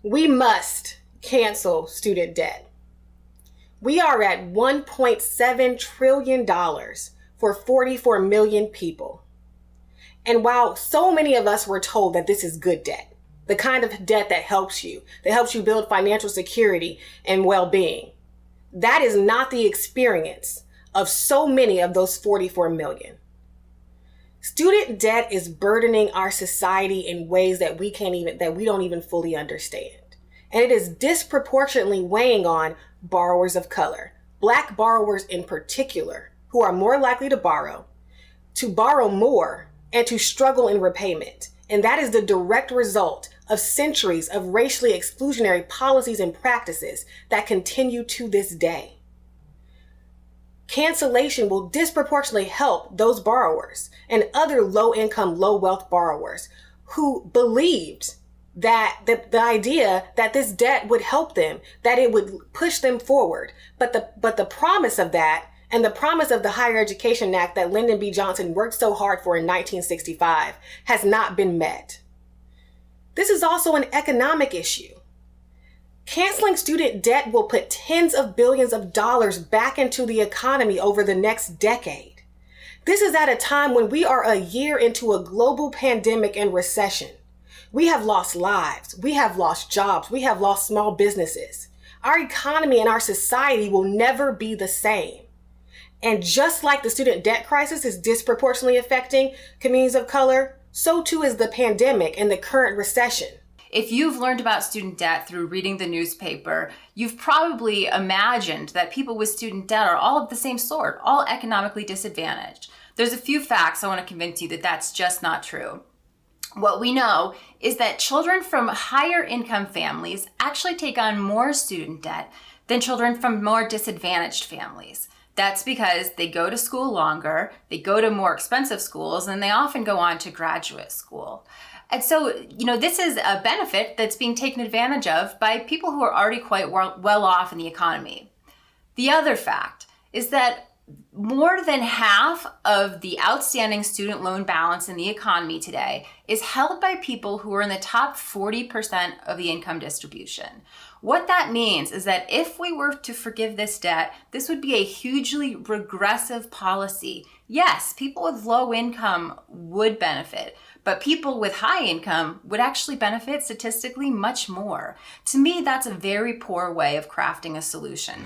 We must cancel student debt. We are at $1.7 trillion for 44 million people. And while so many of us were told that this is good debt, the kind of debt that helps you build financial security and well-being, that is not the experience of so many of those 44 million. Student debt is burdening our society in ways that we don't even fully understand. And it is disproportionately weighing on borrowers of color, Black borrowers in particular, who are more likely to borrow more, and to struggle in repayment. And that is the direct result of centuries of racially exclusionary policies and practices that continue to this day. Cancellation will disproportionately help those borrowers and other low-income, low-wealth borrowers who believed that the idea that this debt would help them, that it would push them forward. But the promise of that, and the promise of the Higher Education Act that Lyndon B. Johnson worked so hard for in 1965, has not been met. This is also an economic issue. Canceling student debt will put tens of billions of dollars back into the economy over the next decade. This is at a time when we are a year into a global pandemic and recession. We have lost lives, we have lost jobs, we have lost small businesses. Our economy and our society will never be the same. And just like the student debt crisis is disproportionately affecting communities of color, so too is the pandemic and the current recession. If you've learned about student debt through reading the newspaper, you've probably imagined that people with student debt are all of the same sort, all economically disadvantaged. There's a few facts I want to convince you that that's just not true. What we know is that children from higher income families actually take on more student debt than children from more disadvantaged families. That's because they go to school longer, they go to more expensive schools, and they often go on to graduate school. And so, this is a benefit that's being taken advantage of by people who are already quite well off in the economy. The other fact is that more than half of the outstanding student loan balance in the economy today is held by people who are in the top 40% of the income distribution. What that means is that if we were to forgive this debt, this would be a hugely regressive policy. Yes, people with low income would benefit, but people with high income would actually benefit statistically much more. To me, that's a very poor way of crafting a solution.